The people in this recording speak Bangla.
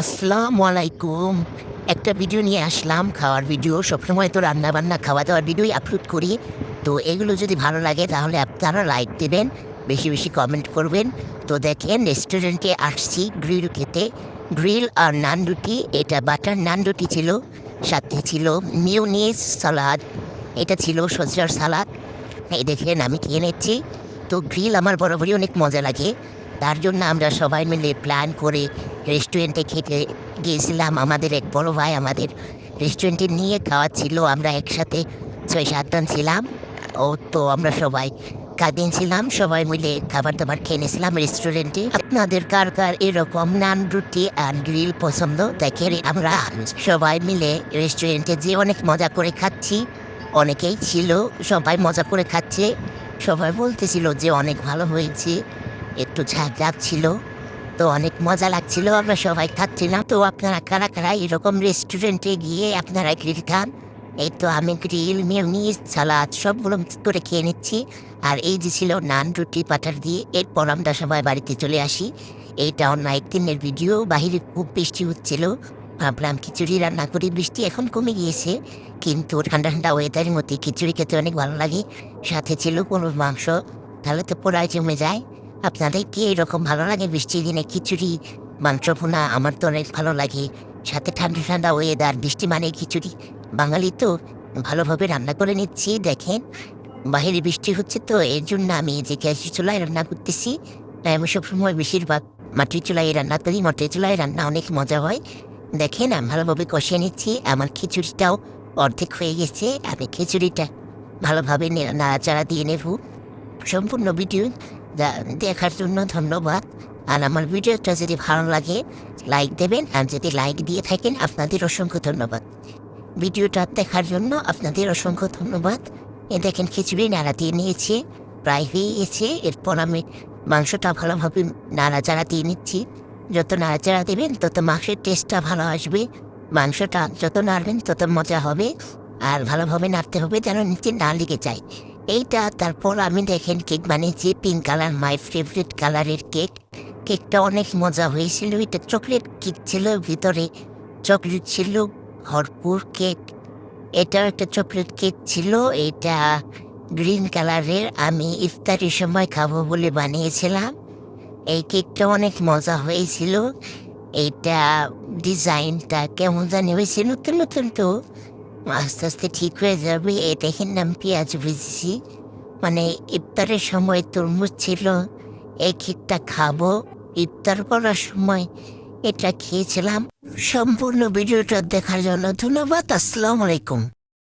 আসসালামু আলাইকুম। একটা ভিডিও নিয়ে আসলাম, খাওয়ার ভিডিও। সবসময় তো রান্নাবান্না, খাওয়া-দাওয়ার ভিডিওই আপলোড করি। তো এগুলো যদি ভালো লাগে তাহলে আপনারা লাইক দেবেন, বেশি, বেশি কমেন্ট করবেন। তো দেখেন রেস্টুরেন্টে আসছি গ্রিল খেতে। গ্রিল আর নান রুটি, এটা বাটার নান রুটি ছিল। সাথে ছিল মিয়োনিজ সালাদ, এটা ছিল সজরার সালাদ। এই দেখেন আমি খেয়ে নিচ্ছি। তো গ্রিল আমার বরাবরই অনেক মজা লাগে। তার জন্য আমরা সবাই মিলে প্ল্যান করে রেস্টুরেন্টে খেতে গিয়েছিলাম। আমাদের এক বড় ভাই আমাদের রেস্টুরেন্টে নিয়ে খাওয়াচ্ছিল। আমরা একসাথে ৬-৭ জন ছিলাম। তো আমরা সবাই কাজিন ছিলাম, সবাই মিলে খাবার-দাবার খেয়ে নিয়েছিলাম রেস্টুরেন্টে। আপনাদের কার, কার এরকম নান, রুটি আর গ্রিল পছন্দ? দেখেন আমরা সবাই মিলে রেস্টুরেন্টে যেয়ে অনেক মজা করে খাচ্ছি। অনেকেই ছিল, সবাই মজা করে খাচ্ছে। সবাই বলতেছিল যে অনেক ভালো হয়েছে, একটু ঝাঁঝ লাগছিল। তো অনেক মজা লাগছিল, আমরা সবাই খাচ্ছিলাম। তো আপনারা কারা, কারা এরকম রেস্টুরেন্টে গিয়ে আপনারা গ্রিল খান? এই তো আমি গ্রিল, মিয়োনিজ, সালাদ সবগুলো মিক্স করে খেয়ে নিচ্ছি। আর এই যে ছিল নান, রুটি, বাটার দিয়ে। এরপর আমরা সবাই বাড়িতে চলে আসি। এইটা অন্য একদিনের ভিডিও। বাহিরে খুব বৃষ্টি হচ্ছিল। ভাবলাম খিচুড়ি রান্না করি। বৃষ্টি এখন কমে গিয়েছে, কিন্তু ঠান্ডা, ঠান্ডা ওয়েদারের মধ্যে খিচুড়ি খেতে অনেক ভালো লাগে। সাথে ছিল গরুর মাংস, তাহলে তো পোড়ায় জমে যায়। আপনাদের কি এরকম ভালো লাগে বৃষ্টির দিনে খিচুড়ি, মাংস ভুনা? আমার তো অনেক ভালো লাগে। সাথে ঠান্ডা, ঠান্ডা ওয়েদার, বৃষ্টি মানে খিচুড়ি। বাঙালি তো ভালোভাবে রান্না করে নিচ্ছি। দেখেন বাহিরে বৃষ্টি হচ্ছে, তো এর জন্য আমি যে গ্যাসের চুলায় রান্না করতেছি। তাই আমি সবসময় বেশিরভাগ মাটির চুলায় রান্না করি। মাটির চুলায় রান্না অনেক মজা হয়। দেখেন আমি ভালোভাবে কষিয়ে নিচ্ছি। আমার খিচুড়িটাও অর্ধেক হয়ে গেছে। আমি খিচুড়িটা ভালোভাবে নাড়াচাড়া দিয়ে নেব। সম্পূর্ণ ভিডিও দেখার জন্য ধন্যবাদ। আর আমার ভিডিওটা যদি ভালো লাগে লাইক দেবেন, আর যদি লাইক দিয়ে থাকেন আপনাদের অসংখ্য ধন্যবাদ। ভিডিওটা দেখার জন্য আপনাদের অসংখ্য ধন্যবাদ। দেখেন খিচুড়ি নাড়া দিয়ে নিয়েছি, প্রায় হয়ে গেছে। এরপর আমি মাংসটা ভালোভাবে নাড়াচাড়া দিয়ে নিচ্ছি। যত নাড়াচাড়া দেবেন তত মাংসের টেস্টটা ভালো আসবে। মাংসটা যত নাড়বেন তত মজা হবে। আর ভালোভাবে নাড়তে হবে যেন নিচে না লেগে যায়। এইটা তারপর আমি দেখেন কেক বানিয়েছি, পিঙ্ক কালার, মাই ফেভারিট কালারের কেক। কেকটা অনেক মজা হয়েছিল। এটা চকলেট কেক ছিল, ভিতরে চকলেট ছিল ভরপুর কেক। এটাও একটা চকলেট কেক ছিল। এটা গ্রিন কালারের। আমি ইফতারির সময় খাবো বলে বানিয়েছিলাম। এই কেকটা অনেক মজা হয়েছিল। এইটা ডিজাইনটা কেমন জানি হয়েছে, নতুন নতুন তো আস্তে আস্তে ঠিক হয়ে যাবে। এ দেখেন আমি পেঁয়াজ ভেজেছি, মানে ইফতারের সময় তরমুজ ছিল। এই কেকটা খাবো ইফতার করার সময়, এটা খেয়েছিলাম। সম্পূর্ণ ভিডিওটা দেখার জন্য ধন্যবাদ। আসসালামু আলাইকুম।